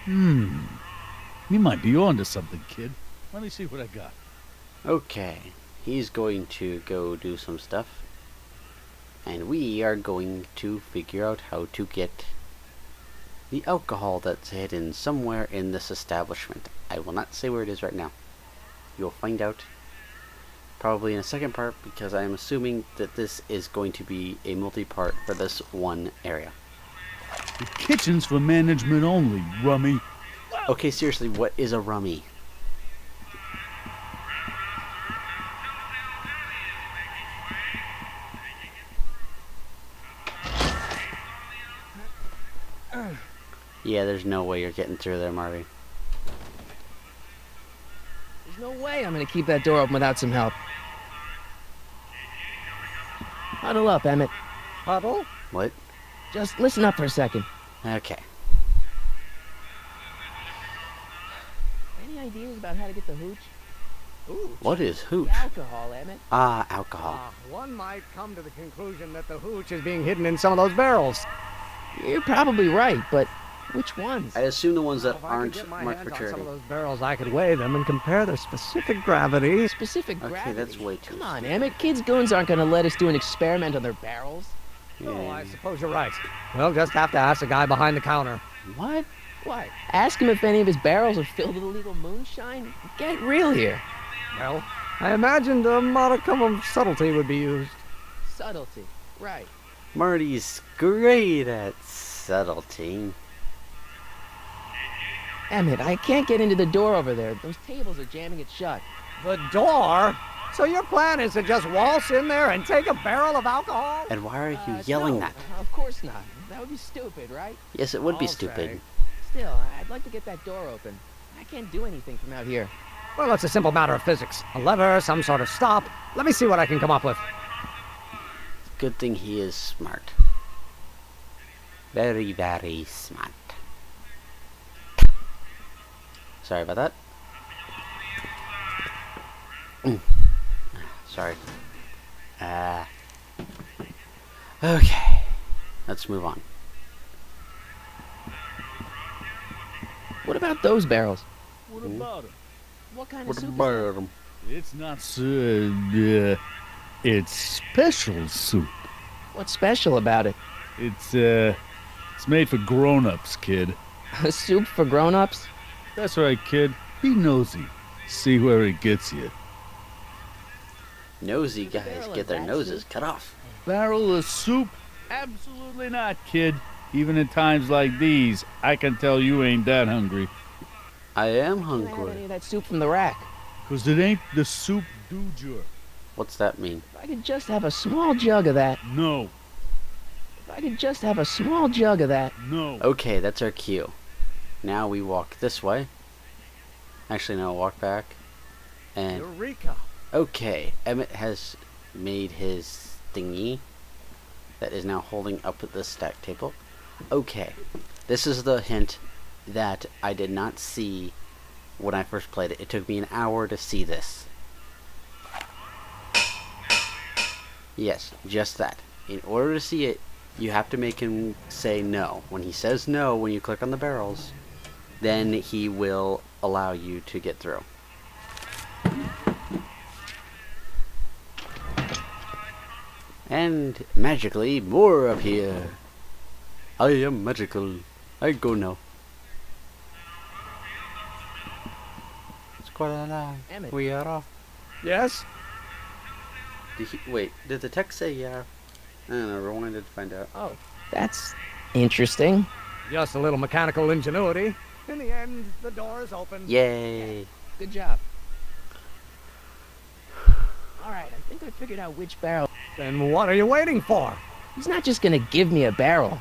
You might be onto something, kid. Let me see what I got. Okay, he's going to go do some stuff. And we are going to figure out how to get the alcohol that's hidden somewhere in this establishment. I will not say where it is right now. You'll find out probably in a second part, because I am assuming that this is going to be a multi-part for this one area. The kitchen's for management only, rummy. Okay, seriously, what is a rummy? Yeah, there's no way you're getting through there, Marty. There's no way I'm gonna keep that door open without some help. Huddle up, Emmett. Huddle? What? Just listen up for a second. Okay. Any ideas about how to get the hooch? Ooh. What is hooch? The alcohol, Emmett. Ah, alcohol. One might come to the conclusion that the hooch is being hidden in some of those barrels. You're probably right, but which ones? I assume the ones that If I could aren't get my marked hands for on charity. some of those barrels, I could weigh them and compare their specific gravity. Specific Okay, gravity. that's way too Come on, Emmett. Kids' goons aren't gonna let us do an experiment on their barrels. Oh, I suppose you're right. We'll just have to ask the guy behind the counter. What? What? Ask him if any of his barrels are filled with illegal moonshine? Get real here. Well, I imagined a modicum of subtlety would be used. Subtlety. Right. Marty's great at subtlety. Emmett, I can't get into the door over there. Those tables are jamming it shut. The door? So your plan is to just waltz in there and take a barrel of alcohol? And why are you yelling no, that? Of course not. That would be stupid, right? Yes, it would be I'll stupid. say. Still, I'd like to get that door open. I can't do anything from out here. Well, it's a simple matter of physics. A lever, some sort of stop. Let me see what I can come up with. Good thing he is smart. Very, very smart. Sorry about that. Sorry. Okay. Let's move on. What about those barrels? What about him? What kind What of soup is about him? It's not it's special soup. that? What's special about it? It's made for grown-ups, kid. A soup for grown-ups? That's right, kid. Be nosy. See where it gets you. Nosy There's a guys barrel get of their that noses soup. cut off. Barrel of soup? Absolutely not, kid. Even in times like these, I can tell you ain't that hungry. I am Can I have any hungry. of that soup from the rack? 'Cause it ain't the soup doojur. What's that mean? If I could just have a small jug of that. No, If I could just have a small jug of that. no. Okay, that's our cue. Now we walk this way. Actually, no, walk back. And Eureka! okay, Emmett has made his thingy that is now holding up at the stack table. Okay, this is the hint that I did not see when I first played it. It took me an hour to see this. Yes, just that. In order to see it, you have to make him say no. When he says no, when you click on the barrels, then he will allow you to get through. And magically, more appear. I am magical. I go now. Squalala. Emmett. We are off. Yes? Wait, did the text say yeah? I don't know, rewind it to find out. Oh, that's interesting. Just a little mechanical ingenuity. In the end, the door is open. Yay! Good job. Alright, I think I figured out which barrel. Then what are you waiting for? He's not just gonna give me a barrel.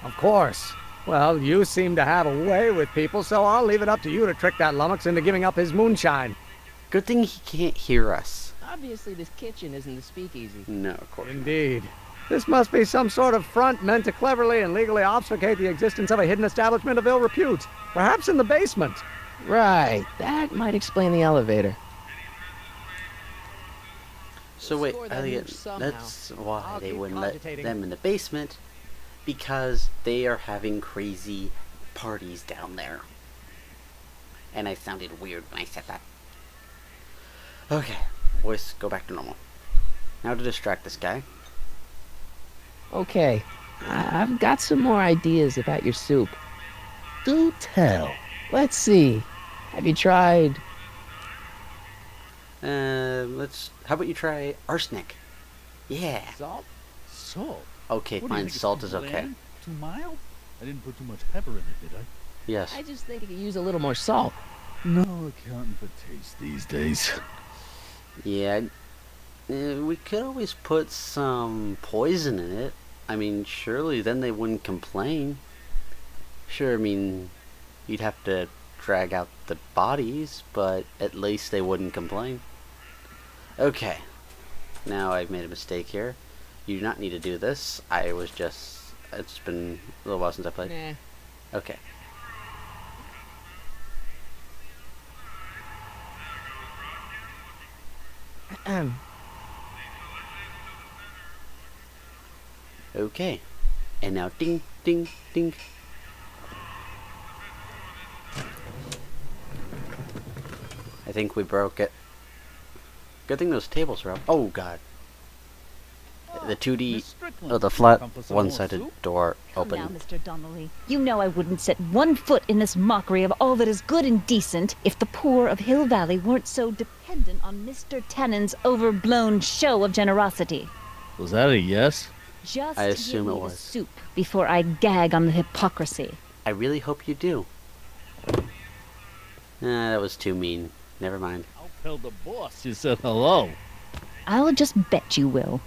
Of course. Well, you seem to have a way with people, so I'll leave it up to you to trick that lummox into giving up his moonshine. Good thing he can't hear us. Obviously, this kitchen isn't the speakeasy. No, of course. not. Indeed. This must be some sort of front meant to cleverly and legally obfuscate the existence of a hidden establishment of ill repute. Perhaps in the basement. Right, that might explain the elevator. So wait, Score that Elliot, hooch somehow. that's why I'll they keep wouldn't let cogitating. them in the basement, because they are having crazy parties down there. And I sounded weird when I said that. Okay, voice, go back to normal. Now to distract this guy. Okay, I've got some more ideas about your soup. Do tell. Let's see. Have you tried? How about you try arsenic? Yeah. Salt? Salt? Okay, What do you fine, think, it's salt too is okay. bland? Too mild? I didn't put too much pepper in it, did I? Yes. I just think you could use a little more salt. No accounting for taste these days. Yeah. We could always put some poison in it. I mean, surely then they wouldn't complain. Sure, I mean, you'd have to drag out the bodies, but at least they wouldn't complain. Okay. Now I've made a mistake here. You do not need to do this. It's been a little while since I played. Nah. Okay. Okay. And now ding, ding, ding. I think we broke it. Good thing those tables are up. Oh god. The 2D, Miss Strickland, oh, the flat come for some more one-sided soup? door Come now, open. Mr. Donnelly. You know I wouldn't set one foot in this mockery of all that is good and decent if the poor of Hill Valley weren't so dependent on Mr. Tennant's overblown show of generosity. Was that a yes? Just I give assume me it the was. soup before I gag on the hypocrisy. I really hope you do. That was too mean. Never mind. I'll tell the boss you said hello. I'll just bet you will.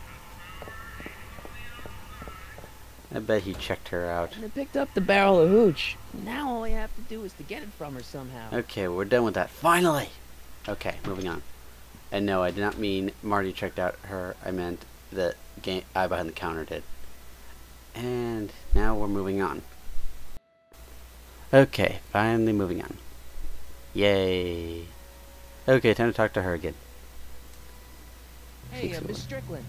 I bet he checked her out. And I picked up the barrel of hooch. Now all I have to do is to get it from her somehow. Okay, we're done with that. Finally! Okay, moving on. And no, I did not mean Marty checked out her. I meant the guy behind the counter did. And now we're moving on. Okay, finally moving on. Yay. Okay, time to talk to her again. Hey, Miss Strickland.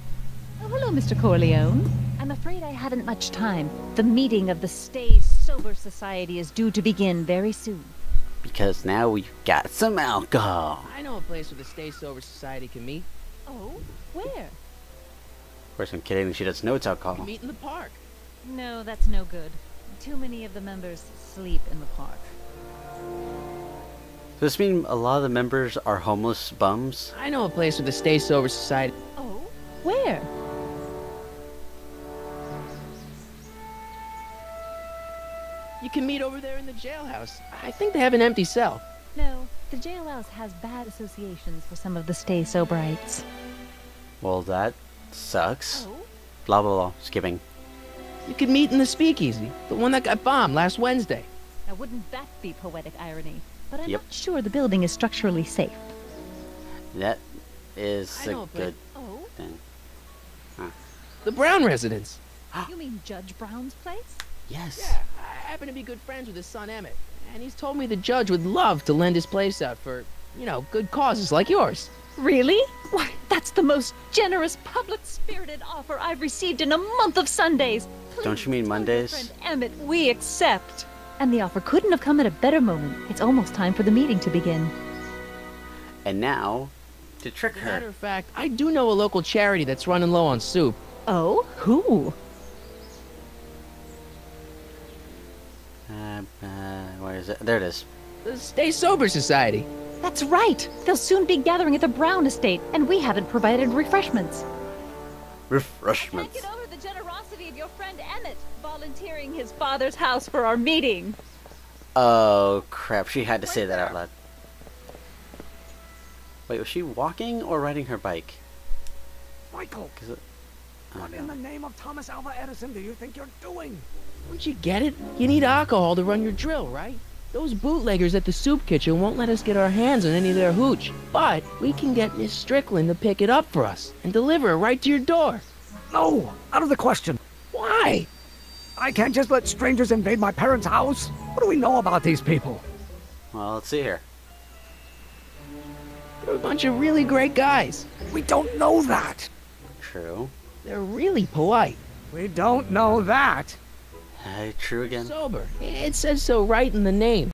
Oh, hello, Mr. Corleone. I'm afraid I haven't much time. The meeting of the Stay Sober Society is due to begin very soon. Because now we've got some alcohol. I know a place where the Stay Sober Society can meet. Oh, where? Of course, I'm kidding. She doesn't know it's alcohol. Meet in the park. No, that's no good. Too many of the members sleep in the park. Does this mean a lot of the members are homeless bums? I know a place where the Stay Sober Society... Oh, where? You can meet over there in the jailhouse. I think they have an empty cell. No, the jailhouse has bad associations for some of the Stay Soberites. Well, that sucks. Oh? Blah, blah, blah. Skipping. You can meet in the speakeasy, the one that got bombed last Wednesday. Now, wouldn't that be poetic irony? But I'm Yep. not sure the building is structurally safe. That is I a know a place. good Oh? thing. The Brown residence. You mean Judge Brown's place? Yes. Yeah, I happen to be good friends with his son Emmett. And he's told me the judge would love to lend his place out for, you know, good causes like yours. Really? Why, that's the most generous, public-spirited offer I've received in a month of Sundays. Don't you mean Please tell Mondays? your friend Emmett, we accept. And the offer couldn't have come at a better moment. It's almost time for the meeting to begin. And now, to trick As a matter her. of fact, I do know a local charity that's running low on soup. Oh? Who? Where is it? There it is. The Stay Sober Society. That's right. They'll soon be gathering at the Brown estate, and we haven't provided refreshments. Refreshments. Can't get over the generosity of your friend Emmett, volunteering his father's house for our meeting. Oh, crap. She had to say that out loud. Wait, was she walking or riding her bike? Michael, 'Cause it- oh, what in no. the name of Thomas Alva Edison do you think you're doing? Don't you get it? You need alcohol to run your drill, right? Those bootleggers at the soup kitchen won't let us get our hands on any of their hooch. But we can get Miss Strickland to pick it up for us and deliver it right to your door. No, out of the question. Why? I can't just let strangers invade my parents' house. What do we know about these people? Well, let's see here. They're a bunch of really great guys. We don't know that. True. They're really polite. We don't know that. True again. Sober. It says so right in the name.